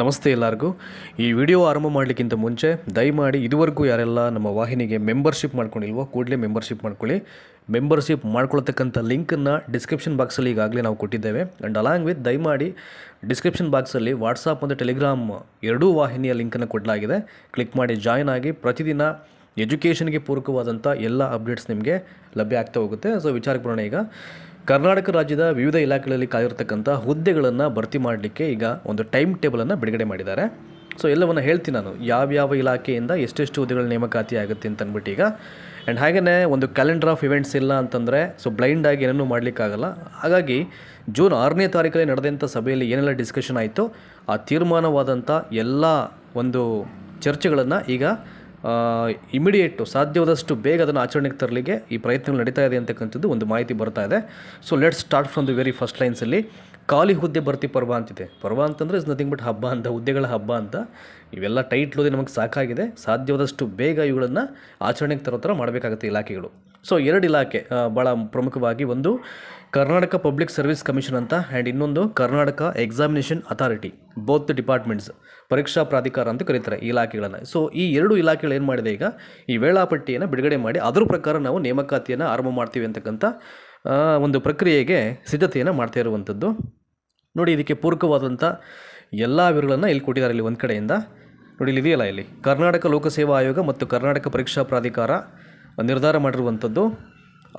ನಮಸ್ತೆ ಎಲ್ಲರಿಗೂ. ಈ ವಿಡಿಯೋ ಆರಂಭ ಮಾಡಲಿಕ್ಕಿಂತ ಮುಂಚೆ ದಯಮಾಡಿ ಇದುವರೆಗೂ ಯಾರೆಲ್ಲ ನಮ್ಮ ವಾಹಿನಿಗೆ ಮೆಂಬರ್ಶಿಪ್ ಮಾಡ್ಕೊಂಡಿಲ್ವೋ ಕೂಡಲೇ ಮೆಂಬರ್ಶಿಪ್ ಮಾಡ್ಕೊಳ್ಳಿ. ಮೆಂಬರ್ಶಿಪ್ ಮಾಡ್ಕೊಳ್ತಕ್ಕಂಥ ಲಿಂಕನ್ನು ಡಿಸ್ಕ್ರಿಪ್ಷನ್ ಬಾಕ್ಸಲ್ಲಿ ಈಗಾಗಲೇ ನಾವು ಕೊಟ್ಟಿದ್ದೇವೆ. ಆ್ಯಂಡ್ ಅಲಾಂಗ್ ವಿತ್ ದಯಮಾಡಿ ಡಿಸ್ಕ್ರಿಪ್ಷನ್ ಬಾಕ್ಸಲ್ಲಿ ವಾಟ್ಸಾಪ್ ಮತ್ತು ಟೆಲಿಗ್ರಾಮ್ ಎರಡೂ ವಾಹಿನಿಯ ಲಿಂಕನ್ನು ಕೊಡಲಾಗಿದೆ. ಕ್ಲಿಕ್ ಮಾಡಿ ಜಾಯ್ನ್ ಆಗಿ ಪ್ರತಿದಿನ ಎಜುಕೇಷನ್ಗೆ ಪೂರಕವಾದಂಥ ಎಲ್ಲ ಅಪ್ಡೇಟ್ಸ್ ನಿಮಗೆ ಲಭ್ಯ ಆಗ್ತಾ ಹೋಗುತ್ತೆ. ಸೊ ವಿಚಾರಕ್ಕೆ ಬರೋಣ. ಈಗ ಕರ್ನಾಟಕ ರಾಜ್ಯದ ವಿವಿಧ ಇಲಾಖೆಗಳಲ್ಲಿ ಕಾದಿರತಕ್ಕಂಥ ಹುದ್ದೆಗಳನ್ನು ಭರ್ತಿ ಮಾಡಲಿಕ್ಕೆ ಈಗ ಒಂದು ಟೈಮ್ ಟೇಬಲನ್ನು ಬಿಡುಗಡೆ ಮಾಡಿದ್ದಾರೆ. ಸೊ ಎಲ್ಲವನ್ನು ಹೇಳ್ತೀನಿ ನಾನು, ಯಾವ್ಯಾವ ಇಲಾಖೆಯಿಂದ ಎಷ್ಟೆಷ್ಟು ಹುದ್ದೆಗಳ ನೇಮಕಾತಿ ಆಗುತ್ತೆ ಅಂತ ಅಂದ್ಬಿಟ್ಟು ಈಗ. ಆ್ಯಂಡ್ ಹಾಗೆಯೇ ಒಂದು ಕ್ಯಾಲೆಂಡರ್ ಆಫ್ ಇವೆಂಟ್ಸ್ ಇಲ್ಲ ಅಂತಂದರೆ ಸೊ ಬ್ಲೈಂಡಾಗಿ ಏನನ್ನೂ ಮಾಡಲಿಕ್ಕಾಗಲ್ಲ. ಹಾಗಾಗಿ ಜೂನ್ 6ನೇ ತಾರೀಕಲ್ಲಿ ನಡೆದಂಥ ಸಭೆಯಲ್ಲಿ ಏನೆಲ್ಲ ಡಿಸ್ಕಷನ್ ಆಯಿತು, ಆ ತೀರ್ಮಾನವಾದಂಥ ಎಲ್ಲ ಒಂದು ಚರ್ಚೆಗಳನ್ನು ಈಗ ಇಮಿಡಿಯೇಟು ಸಾಧ್ಯವಾದಷ್ಟು ಬೇಗ ಅದನ್ನು ಆಚರಣೆಗೆ ತರಲಿಕ್ಕೆ ಈ ಪ್ರಯತ್ನಗಳು ನಡೀತಾ ಇದೆ ಅಂತಕ್ಕಂಥದ್ದು ಒಂದು ಮಾಹಿತಿ ಬರ್ತಾ ಇದೆ. So let's start from the very first ಲೈನ್ಸಲ್ಲಿ. ಖಾಲಿ ಹುದ್ದೆ ಭರ್ತಿ ಪರ್ವ ಅಂತಿದೆ. ಪರ್ವ ಅಂತಂದರೆ ಇಸ್ ನಥಿಂಗ್ ಬಟ್ ಹಬ್ಬ ಅಂತ, ಹುದ್ದೆಗಳ ಹಬ್ಬ ಅಂತ. ಇವೆಲ್ಲ ಟೈಟ್ಲೋದೆ ನಮಗೆ ಸಾಕಾಗಿದೆ. ಸಾಧ್ಯವಾದಷ್ಟು ಬೇಗ ಇವುಗಳನ್ನು ಆಚರಣೆಗೆ ತರೋ ಥರ ಮಾಡಬೇಕಾಗುತ್ತೆ ಇಲಾಖೆಗಳು. ಸೊ ಎರಡು ಇಲಾಖೆ ಭಾಳ ಪ್ರಮುಖವಾಗಿ, ಒಂದು ಕರ್ನಾಟಕ ಪಬ್ಲಿಕ್ ಸರ್ವಿಸ್ ಕಮಿಷನ್ ಅಂತ, ಆ್ಯಂಡ್ ಇನ್ನೊಂದು Karnataka examination authority. Both departments, ಪರೀಕ್ಷಾ ಪ್ರಾಧಿಕಾರ ಅಂತ ಕರೀತಾರೆ ಈ ಇಲಾಖೆಗಳನ್ನು. ಸೊ ಈ ಎರಡು ಇಲಾಖೆಗಳು ಏನು ಮಾಡಿದೆ, ಈಗ ಈ ವೇಳಾಪಟ್ಟಿಯನ್ನು ಬಿಡುಗಡೆ ಮಾಡಿ ಅದ್ರ ಪ್ರಕಾರ ನಾವು ನೇಮಕಾತಿಯನ್ನು ಆರಂಭ ಮಾಡ್ತೀವಿ ಅಂತಕ್ಕಂಥ ಒಂದು ಪ್ರಕ್ರಿಯೆಗೆ ಸಿದ್ಧತೆಯನ್ನು ಮಾಡ್ತಾ ಇರುವಂಥದ್ದು. ನೋಡಿ, ಇದಕ್ಕೆ ಪೂರಕವಾದಂಥ ಎಲ್ಲ ವಿವರಗಳನ್ನು ಇಲ್ಲಿ ಕೊಟ್ಟಿದ್ದಾರೆ. ಇಲ್ಲಿ ಒಂದು ಕಡೆಯಿಂದ ನೋಡಿ, ಇಲ್ಲಿ ಇದೆಯಲ್ಲ, ಇಲ್ಲಿ ಕರ್ನಾಟಕ ಲೋಕಸೇವಾ ಆಯೋಗ ಮತ್ತು ಕರ್ನಾಟಕ ಪರೀಕ್ಷಾ ಪ್ರಾಧಿಕಾರ ನಿರ್ಧಾರ ಮಾಡಿರುವಂಥದ್ದು.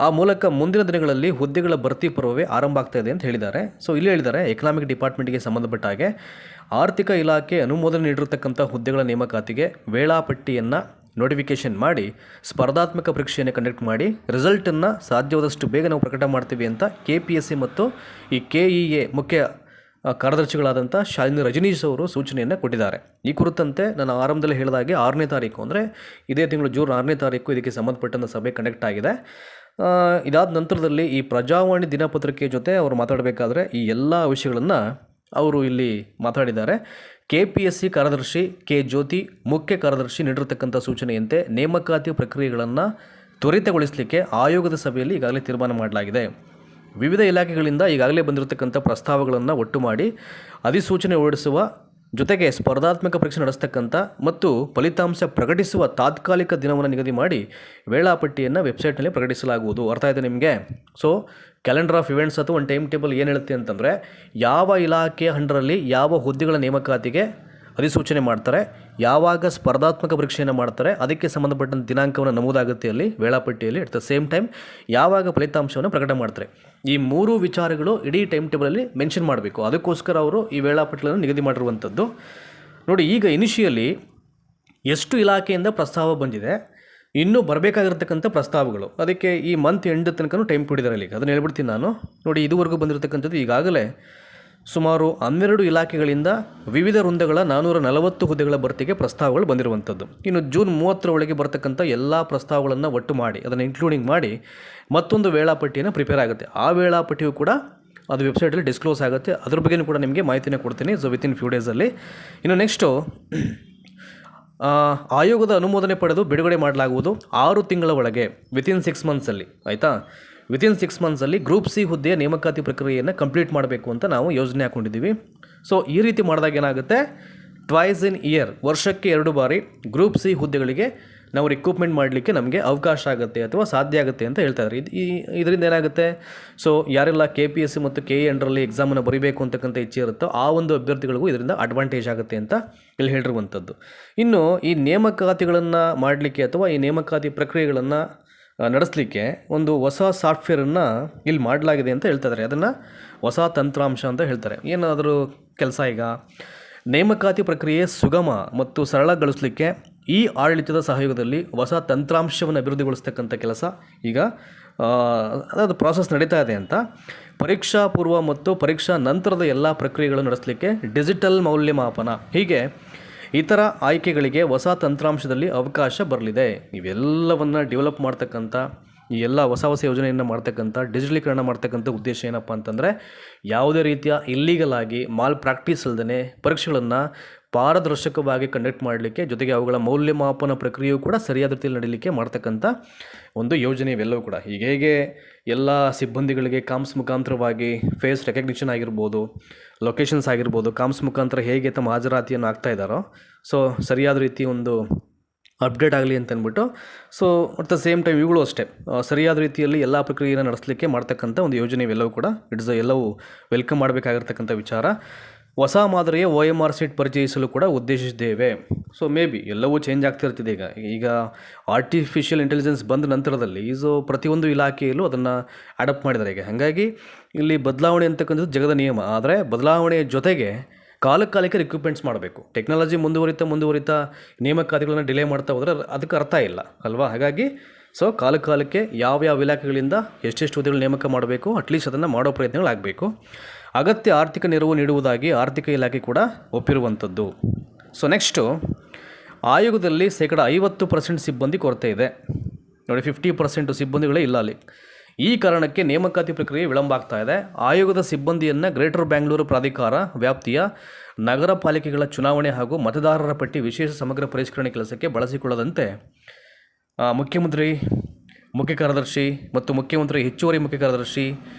ಆ ಮೂಲಕ ಮುಂದಿನ ದಿನಗಳಲ್ಲಿ ಹುದ್ದೆಗಳ ಭರ್ತಿ ಪರ್ವವೇ ಆರಂಭ ಆಗ್ತಾ ಇದೆ ಅಂತ ಹೇಳಿದ್ದಾರೆ. ಸೊ ಇಲ್ಲಿ ಹೇಳಿದ್ದಾರೆ, ಎಕನಾಮಿಕ್ ಡಿಪಾರ್ಟ್ಮೆಂಟ್ಗೆ ಸಂಬಂಧಪಟ್ಟ ಹಾಗೆ ಆರ್ಥಿಕ ಇಲಾಖೆ ಅನುಮೋದನೆ ನೀಡಿರತಕ್ಕಂಥ ಹುದ್ದೆಗಳ ನೇಮಕಾತಿಗೆ ವೇಳಾಪಟ್ಟಿಯನ್ನು ನೋಟಿಫಿಕೇಷನ್ ಮಾಡಿ ಸ್ಪರ್ಧಾತ್ಮಕ ಪರೀಕ್ಷೆಯನ್ನು ಕಂಡಕ್ಟ್ ಮಾಡಿ ರಿಸಲ್ಟನ್ನು ಸಾಧ್ಯವಾದಷ್ಟು ಬೇಗ ನಾವು ಪ್ರಕಟ ಮಾಡ್ತೀವಿ ಅಂತ KPSC ಮತ್ತು ಈ KEA ಮುಖ್ಯ ಕಾರ್ಯದರ್ಶಿಗಳಾದಂಥ ಶಾಲಿನಿ ರಜನೀಶ್ ಅವರು ಸೂಚನೆಯನ್ನು ಕೊಟ್ಟಿದ್ದಾರೆ. ಈ ಕುರಿತಂತೆ ನಾನು ಆರಂಭದಲ್ಲಿ ಹೇಳಿದಾಗೆ 6ನೇ ತಾರೀಕು, ಅಂದರೆ ಇದೇ ತಿಂಗಳು ಜೂನ್ 6ನೇ ತಾರೀಕು ಇದಕ್ಕೆ ಸಂಬಂಧಪಟ್ಟಂಥ ಸಭೆ ಕಂಡಕ್ಟ್ ಆಗಿದೆ. ಇದಾದ ನಂತರದಲ್ಲಿ ಈ ಪ್ರಜಾವಾಣಿ ದಿನಪತ್ರಿಕೆ ಜೊತೆ ಅವರು ಮಾತಾಡಬೇಕಾದ್ರೆ ಈ ಎಲ್ಲ ವಿಷಯಗಳನ್ನು ಅವರು ಇಲ್ಲಿ ಮಾತಾಡಿದ್ದಾರೆ. KPSC ಕಾರ್ಯದರ್ಶಿ K. ಜ್ಯೋತಿ ಮುಖ್ಯ ಕಾರ್ಯದರ್ಶಿ ನೀಡಿರತಕ್ಕಂಥ ಸೂಚನೆಯಂತೆ ನೇಮಕಾತಿ ಪ್ರಕ್ರಿಯೆಗಳನ್ನು ತ್ವರಿತಗೊಳಿಸಲಿಕ್ಕೆ ಆಯೋಗದ ಸಭೆಯಲ್ಲಿ ಈಗಾಗಲೇ ತೀರ್ಮಾನ ಮಾಡಲಾಗಿದೆ. ವಿವಿಧ ಇಲಾಖೆಗಳಿಂದ ಈಗಾಗಲೇ ಬಂದಿರತಕ್ಕಂಥ ಪ್ರಸ್ತಾವಗಳನ್ನು ಒಟ್ಟು ಮಾಡಿ ಅಧಿಸೂಚನೆ ಹೊರಡಿಸುವ ಜೊತೆಗೆ ಸ್ಪರ್ಧಾತ್ಮಕ ಪರೀಕ್ಷೆ ನಡೆಸ್ತಕ್ಕಂಥ ಮತ್ತು ಫಲಿತಾಂಶ ಪ್ರಕಟಿಸುವ ತಾತ್ಕಾಲಿಕ ದಿನವನ್ನು ನಿಗದಿ ಮಾಡಿ ವೇಳಾಪಟ್ಟಿಯನ್ನು ವೆಬ್ಸೈಟ್ನಲ್ಲಿ ಪ್ರಕಟಿಸಲಾಗುವುದು. ಅರ್ಥ ಆಯಿತು ನಿಮಗೆ? ಸೊ ಕ್ಯಾಲೆಂಡರ್ ಆಫ್ ಇವೆಂಟ್ಸ್ ಅಥವಾ ಒಂದು ಟೈಮ್ ಟೇಬಲ್ ಏನು ಹೇಳುತ್ತೆ ಅಂತಂದರೆ, ಯಾವ ಇಲಾಖೆಯ ಅಂಡರಲ್ಲಿ ಯಾವ ಹುದ್ದೆಗಳ ನೇಮಕಾತಿಗೆ ಅಧಿಸೂಚನೆ ಮಾಡ್ತಾರೆ, ಯಾವಾಗ ಸ್ಪರ್ಧಾತ್ಮಕ ಪರೀಕ್ಷೆಯನ್ನು ಮಾಡ್ತಾರೆ, ಅದಕ್ಕೆ ಸಂಬಂಧಪಟ್ಟಂಥ ದಿನಾಂಕವನ್ನು ನಮೂದಾಗುತ್ತೆ ಅಲ್ಲಿ ವೇಳಾಪಟ್ಟಿಯಲ್ಲಿ. ಅಟ್ ದ ಸೇಮ್ ಟೈಮ್ ಯಾವಾಗ ಫಲಿತಾಂಶವನ್ನು ಪ್ರಕಟ ಮಾಡ್ತಾರೆ, ಈ ಮೂರು ವಿಚಾರಗಳು ಇಡೀ ಟೈಮ್ ಟೇಬಲಲ್ಲಿ ಮೆನ್ಷನ್ ಮಾಡಬೇಕು. ಅದಕ್ಕೋಸ್ಕರ ಅವರು ಈ ವೇಳಾಪಟ್ಟಿಯನ್ನು ನಿಗದಿ ಮಾಡಿರುವಂಥದ್ದು. ನೋಡಿ, ಈಗ ಇನಿಷಿಯಲಿ ಎಷ್ಟು ಇಲಾಖೆಯಿಂದ ಪ್ರಸ್ತಾವ ಬಂದಿದೆ, ಇನ್ನೂ ಬರಬೇಕಾಗಿರ್ತಕ್ಕಂಥ ಪ್ರಸ್ತಾವಗಳು, ಅದಕ್ಕೆ ಈ ಮಂತ್ ಎಂಡ್ ತನಕ ಟೈಮ್ ಕೊಟ್ಟಿದ್ದಾರೆ ಇಲ್ಲಿ. ಅದನ್ನು ಹೇಳ್ಬಿಡ್ತೀನಿ ನಾನು. ನೋಡಿ, ಇದುವರೆಗೂ ಬಂದಿರತಕ್ಕಂಥದ್ದು ಈಗಾಗಲೇ ಸುಮಾರು 12 ಇಲಾಖೆಗಳಿಂದ ವಿವಿಧ ವೃಂದಗಳ 440 ಹುದ್ದೆಗಳ ಭರ್ತಿಗೆ ಪ್ರಸ್ತಾವಗಳು ಬಂದಿರುವಂಥದ್ದು. ಇನ್ನು ಜೂನ್ 30ರ ಒಳಗೆ ಬರ್ತಕ್ಕಂಥ ಎಲ್ಲ ಪ್ರಸ್ತಾವಗಳನ್ನು ಒಟ್ಟು ಮಾಡಿ ಅದನ್ನು ಇನ್ಕ್ಲೂಡಿಂಗ್ ಮಾಡಿ ಮತ್ತೊಂದು ವೇಳಾಪಟ್ಟಿಯನ್ನು ಪ್ರಿಪೇರ್ ಆಗುತ್ತೆ. ಆ ವೇಳಾಪಟ್ಟಿಯು ಕೂಡ ಅದು ವೆಬ್ಸೈಟಲ್ಲಿ ಡಿಸ್ಕ್ಲೋಸ್ ಆಗುತ್ತೆ. ಅದ್ರ ಬಗ್ಗೆಯೂ ಕೂಡ ನಿಮಗೆ ಮಾಹಿತಿನ ಕೊಡ್ತೀನಿ. ಸೊ ವಿತಿನ್ ಫ್ಯೂ ಡೇಸಲ್ಲಿ. ಇನ್ನು ನೆಕ್ಸ್ಟು, ಆಯೋಗದ ಅನುಮೋದನೆ ಪಡೆದು ಬಿಡುಗಡೆ ಮಾಡಲಾಗುವುದು 6 ತಿಂಗಳ ಒಳಗೆ, ವಿತಿನ್ 6 ಮಂತ್ಸಲ್ಲಿ. ಆಯಿತಾ? ವಿತಿನ್ 6 ಮಂತ್ಸಲ್ಲಿ ಗ್ರೂಪ್ C ಹುದ್ದೆಯ ನೇಮಕಾತಿ ಪ್ರಕ್ರಿಯೆಯನ್ನು ಕಂಪ್ಲೀಟ್ ಮಾಡಬೇಕು ಅಂತ ನಾವು ಯೋಜನೆ ಹಾಕ್ಕೊಂಡಿದ್ದೀವಿ. ಸೊ ಈ ರೀತಿ ಮಾಡಿದಾಗ ಏನಾಗುತ್ತೆ, ಟ್ವೈಸ್ ಇನ್ ಇಯರ್, ವರ್ಷಕ್ಕೆ 2 ಬಾರಿ ಗ್ರೂಪ್ C ಹುದ್ದೆಗಳಿಗೆ ನಾವು ರಿಕ್ರೂಟ್ಮೆಂಟ್ ಮಾಡಲಿಕ್ಕೆ ನಮಗೆ ಅವಕಾಶ ಆಗುತ್ತೆ ಅಥವಾ ಸಾಧ್ಯ ಆಗುತ್ತೆ ಅಂತ ಹೇಳ್ತಾ ಇದ್ದಾರೆ. ಇದರಿಂದ ಏನಾಗುತ್ತೆ, ಸೊ ಯಾರೆಲ್ಲ KPSC ಮತ್ತು KE ಅಂಡರಲ್ಲಿ ಎಕ್ಸಾಮನ್ನು ಬರೀಬೇಕು ಅಂತಕ್ಕಂಥ ಇಚ್ಛೆ ಇರುತ್ತೋ ಆ ಒಂದು ಅಭ್ಯರ್ಥಿಗಳಿಗೂ ಇದರಿಂದ ಅಡ್ವಾಂಟೇಜ್ ಆಗುತ್ತೆ ಅಂತ ಇಲ್ಲಿ ಹೇಳಿರುವಂಥದ್ದು. ಇನ್ನು ಈ ನೇಮಕಾತಿಗಳನ್ನು ಮಾಡಲಿಕ್ಕೆ ಅಥವಾ ಈ ನೇಮಕಾತಿ ಪ್ರಕ್ರಿಯೆಗಳನ್ನು ನಡೆಸಲಿಕ್ಕೆ ಒಂದು ಹೊಸ ಸಾಫ್ಟ್ವೇರನ್ನು ಇಲ್ಲಿ ಮಾಡಲಾಗಿದೆ ಅಂತ ಹೇಳ್ತಾ ಇದ್ದಾರೆ. ಅದನ್ನು ಹೊಸ ತಂತ್ರಾಂಶ ಅಂತ ಹೇಳ್ತಾರೆ. ಏನಾದರೂ ಕೆಲಸ, ಈಗ ನೇಮಕಾತಿ ಪ್ರಕ್ರಿಯೆ ಸುಗಮ ಮತ್ತು ಸರಳಗೊಳಿಸಲಿಕ್ಕೆ ಈ ಆಡಳಿತದ ಸಹಯೋಗದಲ್ಲಿ ಹೊಸ ತಂತ್ರಾಂಶವನ್ನು ಅಭಿವೃದ್ಧಿಗೊಳಿಸ್ತಕ್ಕಂಥ ಕೆಲಸ ಈಗ ಅದು ಪ್ರಾಸೆಸ್ ನಡೀತಾ ಇದೆ ಅಂತ. ಪರೀಕ್ಷಾ ಪೂರ್ವ ಮತ್ತು ಪರೀಕ್ಷಾ ನಂತರದ ಎಲ್ಲ ಪ್ರಕ್ರಿಯೆಗಳನ್ನು ನಡೆಸಲಿಕ್ಕೆ ಡಿಜಿಟಲ್ ಮೌಲ್ಯಮಾಪನ, ಹೀಗೆ ಇತರ ಆಯ್ಕೆಗಳಿಗೆ ಹೊಸ ತಂತ್ರಾಂಶದಲ್ಲಿ ಅವಕಾಶ ಬರಲಿದೆ. ಇವೆಲ್ಲವನ್ನು ಡೆವಲಪ್ ಮಾಡ್ತಕ್ಕಂಥ ಈ ಎಲ್ಲ ಹೊಸ ಯೋಜನೆಯನ್ನು ಮಾಡ್ತಕ್ಕಂಥ ಡಿಜಿಟಲೀಕರಣ ಮಾಡ್ತಕ್ಕಂಥ ಉದ್ದೇಶ ಏನಪ್ಪ ಅಂತಂದರೆ ಯಾವುದೇ ರೀತಿಯ ಇಲ್ಲೀಗಲ್ ಆಗಿ ಮಾಲ್ ಪ್ರಾಕ್ಟೀಸ್ ಇಲ್ಲದೇ ಪರೀಕ್ಷೆಗಳನ್ನು ಪಾರದರ್ಶಕವಾಗಿ ಕಂಡಕ್ಟ್ ಮಾಡಲಿಕ್ಕೆ, ಜೊತೆಗೆ ಅವುಗಳ ಮೌಲ್ಯಮಾಪನ ಪ್ರಕ್ರಿಯೆಯು ಕೂಡ ಸರಿಯಾದ ರೀತಿಯಲ್ಲಿ ನಡೀಲಿಕ್ಕೆ ಮಾಡ್ತಕ್ಕಂಥ ಒಂದು ಯೋಜನೆ ಇವೆಲ್ಲವೂ ಕೂಡ. ಈಗ ಹೇಗೆ ಎಲ್ಲ ಸಿಬ್ಬಂದಿಗಳಿಗೆ ಕಾಮ್ಸ್ ಮುಖಾಂತರವಾಗಿ ಫೇಸ್ ರೆಕಗ್ನಿಷನ್ ಆಗಿರ್ಬೋದು, ಲೊಕೇಶನ್ಸ್ ಆಗಿರ್ಬೋದು, ಕಾಮ್ಸ್ ಮುಖಾಂತರ ಹೇಗೆ ತಮ್ಮ ಹಾಜರಾತಿಯನ್ನು ಆಗ್ತಾ ಇದ್ದಾರೋ, ಸೊ ಸರಿಯಾದ ರೀತಿ ಒಂದು ಅಪ್ಡೇಟ್ ಆಗಲಿ ಅಂತ ಅಂದ್ಬಿಟ್ಟು, so at the same time ಇವುಗಳು ಅಷ್ಟೇ ಸರಿಯಾದ ರೀತಿಯಲ್ಲಿ ಎಲ್ಲ ಪ್ರಕ್ರಿಯೆಯನ್ನು ನಡೆಸಲಿಕ್ಕೆ ಮಾಡ್ತಕ್ಕಂಥ ಒಂದು ಯೋಜನೆ ಇವೆಲ್ಲವೂ ಕೂಡ ಎಲ್ಲವೂ ವೆಲ್ಕಮ್ ಮಾಡಬೇಕಾಗಿರ್ತಕ್ಕಂಥ ವಿಚಾರ. ಹೊಸ ಮಾದರಿಯ OMR ಸೀಟ್ ಪರಿಚಯಿಸಲು ಕೂಡ ಉದ್ದೇಶಿಸಿದ್ದೇವೆ. ಸೊ ಮೇ ಬಿ ಎಲ್ಲವೂ ಚೇಂಜ್ ಆಗ್ತಿರ್ತಿದೆ. ಈಗ ಆರ್ಟಿಫಿಷಿಯಲ್ ಇಂಟೆಲಿಜೆನ್ಸ್ ಬಂದ ನಂತರದಲ್ಲಿ ಪ್ರತಿಯೊಂದು ಇಲಾಖೆಯಲ್ಲೂ ಅದನ್ನು ಅಡಾಪ್ಟ್ ಮಾಡಿದ್ದಾರೆ. ಈಗ ಹಾಗಾಗಿ ಇಲ್ಲಿ ಬದಲಾವಣೆ ಅಂತಕ್ಕಂಥದ್ದು ಜಗದ ನಿಯಮ. ಆದರೆ ಬದಲಾವಣೆಯ ಜೊತೆಗೆ ಕಾಲಕ್ಕೆ ರಿಕ್ರೂಟ್ಮೆಂಟ್ಸ್ ಮಾಡಬೇಕು. ಟೆಕ್ನಾಲಜಿ ಮುಂದುವರಿತಾ ನೇಮಕಾತಿಗಳನ್ನು ಡಿಲೇ ಮಾಡ್ತಾ ಹೋದರೆ ಅದಕ್ಕೆ ಅರ್ಥ ಇಲ್ಲ ಅಲ್ವಾ? ಹಾಗಾಗಿ ಸೊ ಕಾಲಕ್ಕೆ ಯಾವ ಇಲಾಖೆಗಳಿಂದ ಎಷ್ಟೆಷ್ಟು ಹುದ್ದೆಗಳು ನೇಮಕ ಮಾಡಬೇಕು, ಅಟ್ಲೀಸ್ಟ್ ಅದನ್ನು ಮಾಡೋ ಪ್ರಯತ್ನಗಳಾಗಬೇಕು. ಅಗತ್ಯ ಆರ್ಥಿಕ ನೆರವು ನೀಡುವುದಾಗಿ ಆರ್ಥಿಕ ಇಲಾಖೆ ಕೂಡ ಒಪ್ಪಿರುವಂಥದ್ದು. ಸೊ ನೆಕ್ಸ್ಟು, ಆಯೋಗದಲ್ಲಿ 50% ಸಿಬ್ಬಂದಿ ಕೊರತೆ ಇದೆ ನೋಡಿ. 50% ಸಿಬ್ಬಂದಿಗಳೇ ಇಲ್ಲ ಅಲ್ಲಿ. ಈ ಕಾರಣಕ್ಕೆ ನೇಮಕಾತಿ ಪ್ರಕ್ರಿಯೆ ವಿಳಂಬ ಆಗ್ತಾ ಇದೆ. ಆಯೋಗದ ಸಿಬ್ಬಂದಿಯನ್ನು ಗ್ರೇಟರ್ ಬ್ಯಾಂಗ್ಳೂರು ಪ್ರಾಧಿಕಾರ ವ್ಯಾಪ್ತಿಯ ನಗರ ಪಾಲಿಕೆಗಳ ಚುನಾವಣೆ ಹಾಗೂ ಮತದಾರರ ಪಟ್ಟಿ ವಿಶೇಷ ಸಮಗ್ರ ಪರಿಷ್ಕರಣೆ ಕೆಲಸಕ್ಕೆ ಬಳಸಿಕೊಳ್ಳದಂತೆ ಮುಖ್ಯಮಂತ್ರಿ ಮುಖ್ಯ ಕಾರ್ಯದರ್ಶಿ ಮತ್ತು ಮುಖ್ಯಮಂತ್ರಿ ಹೆಚ್ಚುವರಿ ಮುಖ್ಯ ಕಾರ್ಯದರ್ಶಿ,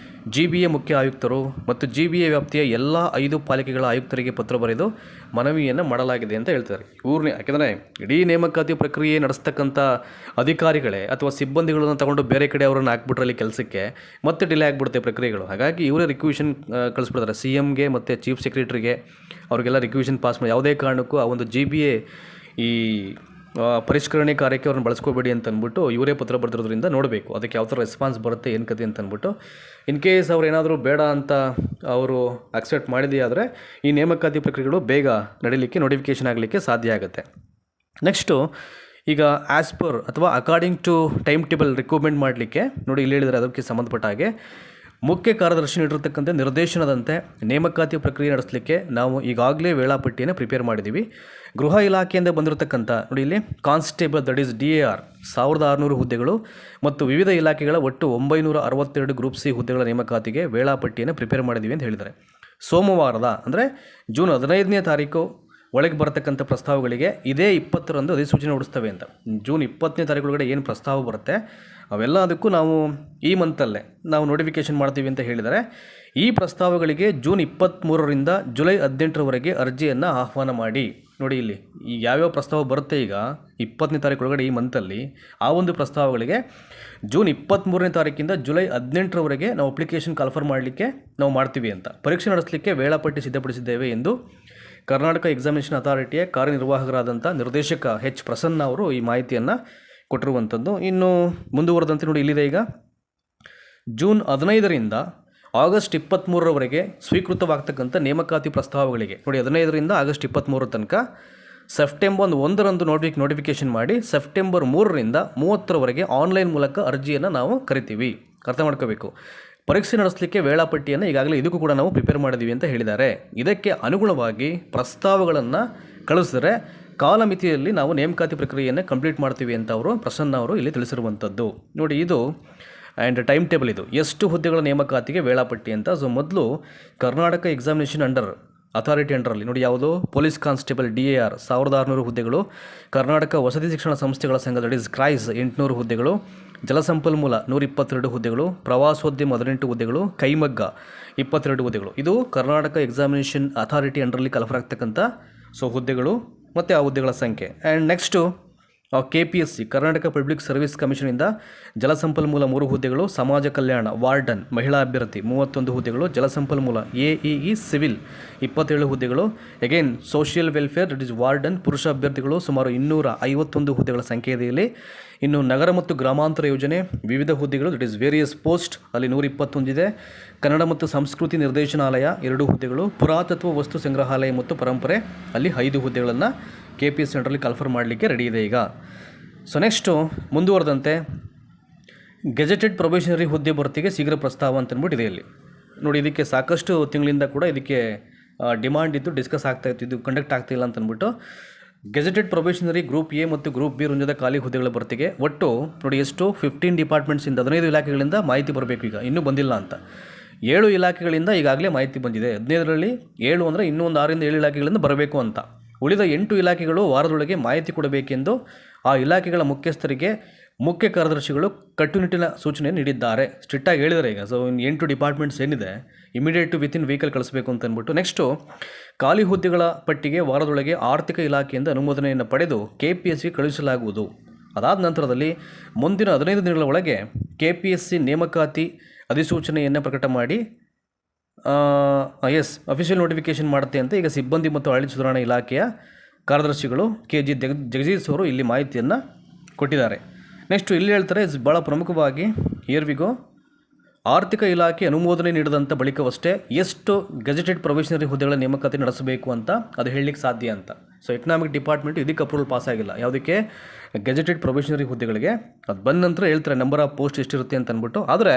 GBA ಮುಖ್ಯ ಆಯುಕ್ತರು ಮತ್ತು GBA ವ್ಯಾಪ್ತಿಯ ಎಲ್ಲ 5 ಪಾಲಿಕೆಗಳ ಆಯುಕ್ತರಿಗೆ ಪತ್ರ ಬರೆದು ಮನವಿಯನ್ನು ಮಾಡಲಾಗಿದೆ ಅಂತ ಹೇಳ್ತಾರೆ. ಯಾಕೆಂದರೆ ಇಡೀ ನೇಮಕಾತಿ ಪ್ರಕ್ರಿಯೆ ನಡೆಸ್ತಕ್ಕಂಥ ಅಧಿಕಾರಿಗಳೇ ಅಥವಾ ಸಿಬ್ಬಂದಿಗಳನ್ನು ತಗೊಂಡು ಬೇರೆ ಕಡೆ ಅವರನ್ನು ಹಾಕ್ಬಿಟ್ರಲ್ಲಿ ಕೆಲಸಕ್ಕೆ ಮತ್ತೆ ಡಿಲೇ ಆಗಿಬಿಡುತ್ತೆ ಪ್ರಕ್ರಿಯೆಗಳು. ಹಾಗಾಗಿ ಇವರೇ ರಿಕ್ವಿಷನ್ ಕಳಿಸ್ಬಿಡ್ತಾರೆ CMಗೆ ಮತ್ತು ಚೀಫ್ ಸೆಕ್ರೆಟರಿಗೆ. ಅವರಿಗೆಲ್ಲ ರಿಕ್ವಿಷನ್ ಪಾಸ್ ಮಾಡಿ ಯಾವುದೇ ಕಾರಣಕ್ಕೂ ಆ ಒಂದು GBA ಈ ಪರಿಷ್ಕರಣೆ ಕಾರ್ಯಕ್ಕೆ ಅವ್ರನ್ನ ಬಳಸ್ಕೋಬೇಡಿ ಅಂತ ಅಂದ್ಬಿಟ್ಟು ಇವರೇ ಪತ್ರ ಬರೆದಿರೋದ್ರಿಂದ ನೋಡಬೇಕು ಅದಕ್ಕೆ ಯಾವ ಥರ ರೆಸ್ಪಾನ್ಸ್ ಬರುತ್ತೆ, ಏನು ಕತೆ ಅಂತ ಅಂದ್ಬಿಟ್ಟು. ಇನ್ ಕೇಸ್ ಅವ್ರು ಏನಾದರೂ ಬೇಡ ಅಂತ ಅವರು ಅಕ್ಸೆಪ್ಟ್ ಮಾಡಿದೇ ಆದರೆ ಈ ನೇಮಕಾತಿ ಪ್ರಕ್ರಿಯೆಗಳು ಬೇಗ ನಡೀಲಿಕ್ಕೆ, ನೋಟಿಫಿಕೇಷನ್ ಆಗಲಿಕ್ಕೆ ಸಾಧ್ಯ ಆಗುತ್ತೆ. ನೆಕ್ಸ್ಟು, ಈಗ ಆ್ಯಸ್ ಪರ್ ಅಥವಾ according to time table recruitment ಮಾಡಲಿಕ್ಕೆ ನೋಡಿ ಇಲ್ಲಿ ಹೇಳಿದರೆ ಅದಕ್ಕೆ ಸಂಬಂಧಪಟ್ಟ ಹಾಗೆ ಮುಖ್ಯ ಕಾರ್ಯದರ್ಶಿ ನೀಡಿರತಕ್ಕಂಥ ನಿರ್ದೇಶನದಂತೆ ನೇಮಕಾತಿ ಪ್ರಕ್ರಿಯೆ ನಡೆಸಲಿಕ್ಕೆ ನಾವು ಈಗಾಗಲೇ ವೇಳಾಪಟ್ಟಿಯನ್ನು ಪ್ರಿಪೇರ್ ಮಾಡಿದ್ದೀವಿ. ಗೃಹ ಇಲಾಖೆಯಿಂದ ಬಂದಿರತಕ್ಕಂಥ ನೋಡಿ ಇಲ್ಲಿ ಕಾನ್ಸ್ಟೇಬಲ್ ದಟ್ ಈಸ್ DAR 1600 ಹುದ್ದೆಗಳು ಮತ್ತು ವಿವಿಧ ಇಲಾಖೆಗಳ ಒಟ್ಟು 962 ಗ್ರೂಪ್ C ಹುದ್ದೆಗಳ ನೇಮಕಾತಿಗೆ ವೇಳಾಪಟ್ಟಿಯನ್ನು ಪ್ರಿಪೇರ್ ಮಾಡಿದ್ದೀವಿ ಅಂತ ಹೇಳಿದ್ದಾರೆ. ಸೋಮವಾರದ ಅಂದರೆ ಜೂನ್ 15ನೇ ತಾರೀಕು ಒಳಗೆ ಬರತಕ್ಕಂಥ ಪ್ರಸ್ತಾವಗಳಿಗೆ ಇದೇ 20ರಂದು ಅಧಿಸೂಚನೆ ಹೊಡಿಸ್ತವೆ ಅಂತ. ಜೂನ್ 20ನೇ ತಾರೀಕು ಒಳಗಡೆ ಏನು ಪ್ರಸ್ತಾವ ಬರುತ್ತೆ ಅವೆಲ್ಲ ಅದಕ್ಕೂ ನಾವು ಈ ಮಂತಲ್ಲೇ ನಾವು ನೋಟಿಫಿಕೇಷನ್ ಮಾಡ್ತೀವಿ ಅಂತ ಹೇಳಿದ್ದಾರೆ. ಈ ಪ್ರಸ್ತಾವಗಳಿಗೆ ಜೂನ್ 23ರಿಂದ ಜುಲೈ 18ರವರೆಗೆ ಅರ್ಜಿಯನ್ನು ಆಹ್ವಾನ ಮಾಡಿ. ನೋಡಿ ಇಲ್ಲಿ ಈಗ ಯಾವ್ಯಾವ ಪ್ರಸ್ತಾವ ಬರುತ್ತೆ ಈಗ 20ನೇ ತಾರೀಕು ಒಳಗಡೆ ಈ ಮಂತಲ್ಲಿ, ಆ ಒಂದು ಪ್ರಸ್ತಾವಗಳಿಗೆ ಜೂನ್ 23ನೇ ತಾರೀಕಿಂದ ಜುಲೈ 18ರವರೆಗೆ ನಾವು ಅಪ್ಲಿಕೇಶನ್ ಕಾಲ್ಫರ್ ಮಾಡಲಿಕ್ಕೆ ನಾವು ಮಾಡ್ತೀವಿ ಅಂತ. ಪರೀಕ್ಷೆ ನಡೆಸಲಿಕ್ಕೆ ವೇಳಾಪಟ್ಟಿ ಸಿದ್ಧಪಡಿಸಿದ್ದೇವೆ ಎಂದು ಕರ್ನಾಟಕ ಎಕ್ಸಾಮಿನೇಷನ್ ಅಥಾರಿಟಿಯ ಕಾರ್ಯನಿರ್ವಾಹಕರಾದಂಥ ನಿರ್ದೇಶಕ H. ಪ್ರಸನ್ನ ಅವರು ಈ ಮಾಹಿತಿಯನ್ನು ಕೊಟ್ಟಿರುವಂಥದ್ದು. ಇನ್ನು ಮುಂದುವರೆದಂತೆ ನೋಡಿ ಇಲ್ಲಿದೆ ಈಗ ಜೂನ್ 15ರಿಂದ ಆಗಸ್ಟ್ 23ರವರೆಗೆ ಸ್ವೀಕೃತವಾಗ್ತಕ್ಕಂಥ ನೇಮಕಾತಿ ಪ್ರಸ್ತಾವಗಳಿಗೆ ನೋಡಿ 15ರಿಂದ ಆಗಸ್ಟ್ 23 ತನಕ ಸೆಪ್ಟೆಂಬರ್ 1ರಂದು ನೋಟಿಫಿಕೇಷನ್ ಮಾಡಿ ಸೆಪ್ಟೆಂಬರ್ 3ರಿಂದ 30ರವರೆಗೆ ಆನ್ಲೈನ್ ಮೂಲಕ ಅರ್ಜಿಯನ್ನು ನಾವು ಕರಿತೀವಿ. ಅರ್ಥ ಮಾಡ್ಕೋಬೇಕು. ಪರೀಕ್ಷೆ ನಡೆಸಲಿಕ್ಕೆ ವೇಳಾಪಟ್ಟಿಯನ್ನು ಈಗಾಗಲೇ ಇದಕ್ಕೂ ಕೂಡ ನಾವು ಪ್ರಿಪೇರ್ ಮಾಡಿದ್ದೀವಿ ಅಂತ ಹೇಳಿದ್ದಾರೆ. ಇದಕ್ಕೆ ಅನುಗುಣವಾಗಿ ಪ್ರಸ್ತಾವಗಳನ್ನು ಕಳಿಸಿದರೆ ಕಾಲಮಿತಿಯಲ್ಲಿ ನಾವು ನೇಮಕಾತಿ ಪ್ರಕ್ರಿಯೆಯನ್ನು ಕಂಪ್ಲೀಟ್ ಮಾಡ್ತೀವಿ ಅಂತ ಅವರು ಪ್ರಸನ್ನ ಅವರು ಇಲ್ಲಿ ತಿಳಿಸಿರುವಂಥದ್ದು. ನೋಡಿ ಇದು ಆ್ಯಂಡ್ ಟೈಮ್ ಟೇಬಲ್ ಇದು ಎಷ್ಟು ಹುದ್ದೆಗಳ ನೇಮಕಾತಿಗೆ ವೇಳಾಪಟ್ಟಿ ಅಂತ. ಸೊ ಮೊದಲು ಕರ್ನಾಟಕ ಎಕ್ಸಾಮಿನೇಷನ್ ಅಥಾರಿಟಿ ಅಂಡರಲ್ಲಿ ನೋಡಿ ಯಾವುದು ಪೊಲೀಸ್ ಕಾನ್ಸ್ಟೇಬಲ್ DAR 1600 ಹುದ್ದೆಗಳು, ಕರ್ನಾಟಕ ವಸತಿ ಶಿಕ್ಷಣ ಸಂಸ್ಥೆಗಳ ಸಂಘ ದಟ್ ಈಸ್ ಕ್ರೈಸ್ 800 ಹುದ್ದೆಗಳು, ಜಲಸಂಪನ್ಮೂಲ 122 ಹುದ್ದೆಗಳು, ಪ್ರವಾಸೋದ್ಯಮ 18 ಹುದ್ದೆಗಳು, ಕೈಮಗ್ಗ 22 ಹುದ್ದೆಗಳು. ಇದು ಕರ್ನಾಟಕ ಎಕ್ಸಾಮಿನೇಷನ್ ಅಥಾರಿಟಿ ಅಂಡರಲ್ಲಿ ಕಲ್ಫರಾಗ್ತಕ್ಕಂಥ ಹುದ್ದೆಗಳು ಮತ್ತು ಆ ಹುದ್ದೆಗಳ ಸಂಖ್ಯೆ. And next KPSC Karnataka public service ಕಮಿಷನಿಂದ ಜಲಸಂಪನ್ಮೂಲ 3 ಹುದ್ದೆಗಳು, ಸಮಾಜ ಕಲ್ಯಾಣ ವಾರ್ಡನ್ ಮಹಿಳಾ ಅಭ್ಯರ್ಥಿ 31 ಹುದ್ದೆಗಳು, ಜಲಸಂಪನ್ಮೂಲ AEE ಸಿವಿಲ್ 27 ಹುದ್ದೆಗಳು, again social welfare that is warden ಪುರುಷ ಅಭ್ಯರ್ಥಿಗಳು ಸುಮಾರು 251 ಹುದ್ದೆಗಳ ಸಂಖ್ಯೆ ಇದೆ ಇಲ್ಲಿ. ಇನ್ನು ನಗರ ಮತ್ತು ಗ್ರಾಮಾಂತರ ಯೋಜನೆ ವಿವಿಧ ಹುದ್ದೆಗಳು ದಟ್ ಇಸ್ ವೇರಿಯಸ್ ಪೋಸ್ಟ್ ಅಲ್ಲಿ 121 ಇದೆ. ಕನ್ನಡ ಮತ್ತು ಸಂಸ್ಕೃತಿ ನಿರ್ದೇಶನಾಲಯ 2 ಹುದ್ದೆಗಳು, ಪುರಾತತ್ವ ವಸ್ತು ಸಂಗ್ರಹಾಲಯ ಮತ್ತು ಪರಂಪರೆ ಅಲ್ಲಿ 5 ಹುದ್ದೆಗಳನ್ನು KPSC ಸೆಂಟ್ರಲ್ಲಿ ಕಾಲ್ಫರ್ ಮಾಡಲಿಕ್ಕೆ ರೆಡಿ ಇದೆ ಈಗ. ಸೊ ನೆಕ್ಸ್ಟು ಮುಂದುವರೆದಂತೆ ಗೆಜೆಟೆಡ್ ಪ್ರೊಬೇಷನರಿ ಹುದ್ದೆ ಭರ್ತಿಗೆ ಶೀಘ್ರ ಪ್ರಸ್ತಾವ ಅಂತ ಅಂದ್ಬಿಟ್ಟು ಇದೆ ಇಲ್ಲಿ ನೋಡಿ. ಇದಕ್ಕೆ ಸಾಕಷ್ಟು ತಿಂಗಳಿಂದ ಕೂಡ ಇದಕ್ಕೆ ಡಿಮಾಂಡ್ ಇದ್ದು ಡಿಸ್ಕಸ್ ಆಗ್ತಾ ಇತ್ತು, ಇದು ಕಂಡಕ್ಟ್ ಆಗ್ತಾಯಿಲ್ಲ ಅಂತ ಅಂದ್ಬಿಟ್ಟು ಗೆಜೆಟೆಡ್ ಪ್ರೊಬೇಷನರಿ ಗ್ರೂಪ್ ಎ ಮತ್ತು ಗ್ರೂಪ್ ಬಿ ರಂಜದ ಖಾಲಿ ಹುದ್ದೆಗಳ ಭರ್ತಿಗೆ ಒಟ್ಟು ನೋಡಿ ಎಷ್ಟು 15 ಡಿಪಾರ್ಟ್ಮೆಂಟ್ಸಿಂದ 15 ಇಲಾಖೆಗಳಿಂದ ಮಾಹಿತಿ ಬರಬೇಕು. ಈಗ ಇನ್ನೂ ಬಂದಿಲ್ಲ ಅಂತ 7 ಇಲಾಖೆಗಳಿಂದ ಈಗಾಗಲೇ ಮಾಹಿತಿ ಬಂದಿದೆ. 15ರಲ್ಲಿ 7 ಅಂದರೆ ಇನ್ನೂ ಒಂದು 6ರಿಂದ 7 ಇಲಾಖೆಗಳಿಂದ ಬರಬೇಕು ಅಂತ. ಉಳಿದ 8 ಇಲಾಖೆಗಳು ವಾರದೊಳಗೆ ಮಾಹಿತಿ ಕೊಡಬೇಕೆಂದು ಆ ಇಲಾಖೆಗಳ ಮುಖ್ಯಸ್ಥರಿಗೆ ಮುಖ್ಯ ಕಾರ್ಯದರ್ಶಿಗಳು ಕಟ್ಟುನಿಟ್ಟಿನ ಸೂಚನೆ ನೀಡಿದ್ದಾರೆ. ಸ್ಟ್ರಿಕ್ಟಾಗಿ ಹೇಳಿದ್ದಾರೆ ಈಗ. ಸೊ 8 ಡಿಪಾರ್ಟ್ಮೆಂಟ್ಸ್ ಏನಿದೆ ಇಮಿಡಿಯೇಟ್ ವಿತಿನ್ ವೀಕಲ್ಲಿ ಕಳಿಸಬೇಕು ಅಂತ ಅಂದ್ಬಿಟ್ಟು. ನೆಕ್ಸ್ಟು ಖಾಲಿ ಹುದ್ದೆಗಳ ಪಟ್ಟಿಗೆ ವಾರದೊಳಗೆ ಆರ್ಥಿಕ ಇಲಾಖೆಯಿಂದ ಅನುಮೋದನೆಯನ್ನು ಪಡೆದು KPSC ಕಳುಹಿಸಲಾಗುವುದು. ಅದಾದ ನಂತರದಲ್ಲಿ ಮುಂದಿನ 15 ದಿನಗಳ ಒಳಗೆ KPSC ನೇಮಕಾತಿ ಅಧಿಸೂಚನೆಯನ್ನು ಪ್ರಕಟ ಮಾಡಿ ಅಫಿಷಿಯಲ್ ನೋಟಿಫಿಕೇಷನ್ ಮಾಡುತ್ತೆ ಅಂತ ಈಗ ಸಿಬ್ಬಂದಿ ಮತ್ತು ಆಡಳಿತ ಸುಧಾರಣಾ ಇಲಾಖೆಯ ಕಾರ್ಯದರ್ಶಿಗಳು KG ಜಗದೀಶ್ ಅವರು ಇಲ್ಲಿ ಮಾಹಿತಿಯನ್ನು ಕೊಟ್ಟಿದ್ದಾರೆ. ನೆಕ್ಸ್ಟು ಇಲ್ಲಿ ಹೇಳ್ತಾರೆ ಭಾಳ ಪ್ರಮುಖವಾಗಿ ಹಿಯರ್ ಆರ್ಥಿಕ ಇಲಾಖೆ ಅನುಮೋದನೆ ನೀಡಿದಂಥ ಬಳಿಕವಷ್ಟೇ ಎಷ್ಟು ಗೆಜೆಟೆಡ್ ಪ್ರೊಬೇಷನರಿ ಹುದ್ದೆಗಳ ನೇಮಕಾತಿ ನಡೆಸಬೇಕು ಅಂತ ಅದು ಹೇಳಲಿಕ್ಕೆ ಸಾಧ್ಯ ಅಂತ. ಸೊ ಎಕನಾಮಿಕ್ ಡಿಪಾರ್ಟ್ಮೆಂಟ್ ಇದಕ್ಕೆ ಅಪ್ರೂವಲ್ ಪಾಸ್ ಆಗಿಲ್ಲ, ಯಾವುದಕ್ಕೆ ಗೆಜೆಟೆಡ್ ಪ್ರೊಬೇಷನರಿ ಹುದ್ದೆಗಳಿಗೆ. ಅದು ಬಂದ ನಂತರ ಹೇಳ್ತಾರೆ ನಂಬರ್ ಆಫ್ ಪೋಸ್ಟ್ ಎಷ್ಟಿರುತ್ತೆ ಅಂತ ಅಂದ್ಬಿಟ್ಟು. ಆದರೆ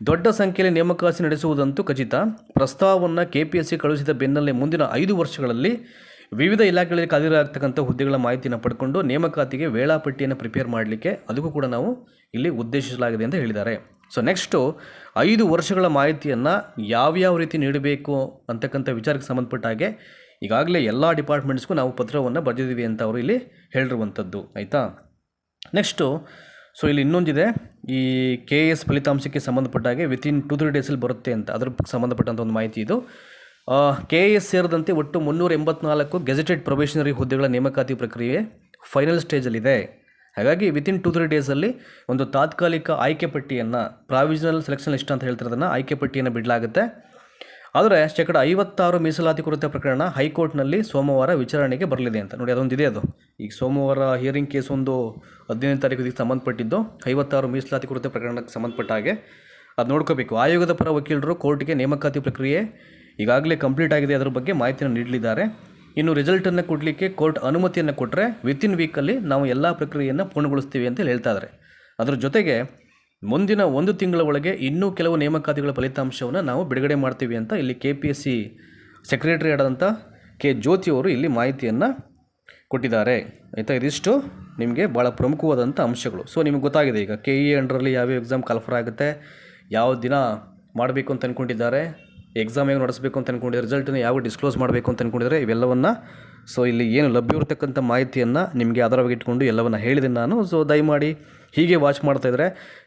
ದೊಡ್ಡ ಸಂಖ್ಯೆಯಲ್ಲಿ ನೇಮಕಾತಿ ನಡೆಸುವುದಂತೂ ಖಚಿತ. ಪ್ರಸ್ತಾವವನ್ನು KPSC ಕಳುಹಿಸಿದ ಬೆನ್ನಲ್ಲೇ ಮುಂದಿನ 5 ವರ್ಷಗಳಲ್ಲಿ ವಿವಿಧ ಇಲಾಖೆಗಳಲ್ಲಿ ಖಾಲಿಯಾಗ್ತಕ್ಕಂಥ ಹುದ್ದೆಗಳ ಮಾಹಿತಿಯನ್ನು ಪಡ್ಕೊಂಡು ನೇಮಕಾತಿಗೆ ವೇಳಾಪಟ್ಟಿಯನ್ನು ಪ್ರಿಪೇರ್ ಮಾಡಲಿಕ್ಕೆ ಅದಕ್ಕೂ ಕೂಡ ನಾವು ಇಲ್ಲಿ ಉದ್ದೇಶಿಸಲಾಗಿದೆ ಅಂತ ಹೇಳಿದ್ದಾರೆ. ಸೊ ನೆಕ್ಸ್ಟು 5 ವರ್ಷಗಳ ಮಾಹಿತಿಯನ್ನು ಯಾವ್ಯಾವ ರೀತಿ ನೀಡಬೇಕು ಅಂತಕ್ಕಂಥ ವಿಚಾರಕ್ಕೆ ಸಂಬಂಧಪಟ್ಟ ಹಾಗೆ ಈಗಾಗಲೇ ಎಲ್ಲ ಡಿಪಾರ್ಟ್ಮೆಂಟ್ಸ್ಗೂ ನಾವು ಪತ್ರವನ್ನು ಬರೆದಿದ್ದೀವಿ ಅಂತ ಅವರು ಇಲ್ಲಿ ಹೇಳಿರುವಂಥದ್ದು. ಆಯಿತಾ. ನೆಕ್ಸ್ಟು ಸೊ ಇಲ್ಲಿ ಇನ್ನೊಂದಿದೆ, ಈ KS ಫಲಿತಾಂಶಕ್ಕೆ ಸಂಬಂಧಪಟ್ಟ ಹಾಗೆ ವಿತಿನ್ 2-3 ಡೇಸಲ್ಲಿ ಬರುತ್ತೆ ಅಂತ, ಅದ್ರ ಸಂಬಂಧಪಟ್ಟಂಥ ಒಂದು ಮಾಹಿತಿ ಇದು. KS ಸೇರಿದಂತೆ ಒಟ್ಟು 384 ಗೆಜೆಟೆಡ್ ಪ್ರೊಬೇಷನರಿ ಹುದ್ದೆಗಳ ನೇಮಕಾತಿ ಪ್ರಕ್ರಿಯೆ ಫೈನಲ್ ಸ್ಟೇಜಲ್ಲಿದೆ. ಹಾಗಾಗಿ ವಿತಿನ್ 2-3 ಡೇಸಲ್ಲಿ ಒಂದು ತಾತ್ಕಾಲಿಕ ಆಯ್ಕೆ ಪಟ್ಟಿಯನ್ನು, ಪ್ರಾವಿಷನಲ್ ಸೆಲೆಕ್ಷನ್ ಲಿಸ್ಟ್ ಅಂತ ಹೇಳ್ತಿರೋದನ್ನು, ಆಯ್ಕೆ ಪಟ್ಟಿಯನ್ನು ಬಿಡಲಾಗುತ್ತೆ. ಆದರೆ 56% ಮೀಸಲಾತಿ ಕುರಿತ ಪ್ರಕರಣ ಹೈಕೋರ್ಟ್ನಲ್ಲಿ ಸೋಮವಾರ ವಿಚಾರಣೆಗೆ ಬರಲಿದೆ ಅಂತ. ನೋಡಿ ಅದೊಂದಿದೆ. ಅದು ಈಗ ಸೋಮವಾರ ಹಿಯರಿಂಗ್ ಕೇಸ್ ಒಂದು 15ನೇ ತಾರೀಕಿಗೆ ಸಂಬಂಧಪಟ್ಟಿದ್ದು 56 ಮೀಸಲಾತಿ ಕುರಿತ ಪ್ರಕರಣಕ್ಕೆ ಸಂಬಂಧಪಟ್ಟ ಹಾಗೆ ಅದು ನೋಡ್ಕೋಬೇಕು. ಆಯೋಗದ ಪರ ವಕೀಲರು ಕೋರ್ಟ್ಗೆ ನೇಮಕಾತಿ ಪ್ರಕ್ರಿಯೆ ಈಗಾಗಲೇ ಕಂಪ್ಲೀಟ್ ಆಗಿದೆ, ಅದರ ಬಗ್ಗೆ ಮಾಹಿತಿಯನ್ನು ನೀಡಲಿದ್ದಾರೆ. ಇನ್ನು ರಿಸಲ್ಟನ್ನು ಕೊಡಲಿಕ್ಕೆ ಕೋರ್ಟ್ ಅನುಮತಿಯನ್ನು ಕೊಟ್ಟರೆ ವಿತಿನ್ ವೀಕಲ್ಲಿ ನಾವು ಎಲ್ಲ ಪ್ರಕ್ರಿಯೆಯನ್ನು ಪೂರ್ಣಗೊಳಿಸ್ತೀವಿ ಅಂತ ಹೇಳ್ತಾ ಇದ್ದಾರೆ. ಅದರ ಜೊತೆಗೆ ಮುಂದಿನ 1 ತಿಂಗಳ ಒಳಗೆ ಇನ್ನೂ ಕೆಲವು ನೇಮಕಾತಿಗಳ ಫಲಿತಾಂಶವನ್ನು ನಾವು ಬಿಡುಗಡೆ ಮಾಡ್ತೀವಿ ಅಂತ ಇಲ್ಲಿ KPSC ಸೆಕ್ರೆಟರಿ ಆದಂಥ K. ಜ್ಯೋತಿ ಅವರು ಇಲ್ಲಿ ಮಾಹಿತಿಯನ್ನು ಕೊಟ್ಟಿದ್ದಾರೆ. ಆಯಿತಾ. ಇದಿಷ್ಟು ನಿಮಗೆ ಭಾಳ ಪ್ರಮುಖವಾದಂಥ ಅಂಶಗಳು. ಸೊ ನಿಮಗೆ ಗೊತ್ತಾಗಿದೆ ಈಗ KE ಅಂಡರಲ್ಲಿ ಯಾವ್ಯಾವ ಎಕ್ಸಾಮ್ ಕಾಲ್ಫರ್ ಆಗುತ್ತೆ, ಯಾವ ದಿನ ಮಾಡಬೇಕು ಅಂತ ಅಂದ್ಕೊಂಡಿದ್ದಾರೆ, ಎಕ್ಸಾಮ್ ಹೇಗೆ ನಡೆಸಬೇಕು ಅಂತ ಅಂದ್ಕೊಂಡಿದ್ದಾರೆ, ರಿಸಲ್ಟನ್ನು ಯಾವಾಗ ಡಿಸ್ಕ್ಲೋಸ್ ಮಾಡಬೇಕು ಅಂತ ಅಂದ್ಕೊಂಡಿದ್ದಾರೆ, ಇವೆಲ್ಲವನ್ನು ಸೊ ಇಲ್ಲಿ ಏನು ಲಭ್ಯವಿರತಕ್ಕಂಥ ಮಾಹಿತಿಯನ್ನು ನಿಮಗೆ ಆಧಾರವಾಗಿ ಇಟ್ಕೊಂಡು ಎಲ್ಲವನ್ನು ಹೇಳಿದ್ದೀನಿ ನಾನು. ಸೊ ದಯಮಾಡಿ ಹೀಗೆ ವಾಚ್ ಮಾಡ್ತಾಯಿದ್ರೆ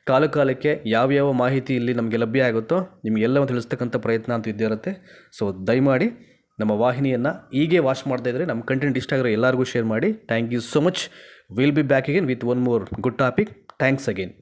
ಕಾಲಕ್ಕೆ ಯಾವ್ಯಾವ ಮಾಹಿತಿ ಇಲ್ಲಿ ನಮಗೆ ಲಭ್ಯ ಆಗುತ್ತೋ ನಿಮಗೆಲ್ಲವನ್ನು ತಿಳಿಸ್ತಕ್ಕಂಥ ಪ್ರಯತ್ನ ಅಂತೂ ಇದ್ದೇ ಇರುತ್ತೆ. ಸೊ ದಯಮಾಡಿ ನಮ್ಮ ವಾಹಿನಿಯನ್ನು ಹೀಗೆ ವಾಚ್ ಮಾಡ್ತಾಯಿದ್ರೆ ನಮ್ಮ ಕಂಟೆಂಟ್ ಇಷ್ಟ ಆಗಿರೋ ಎಲ್ಲರಿಗೂ ಶೇರ್ ಮಾಡಿ. Thank you so much. Will be back again with one more good topic. Thanks again.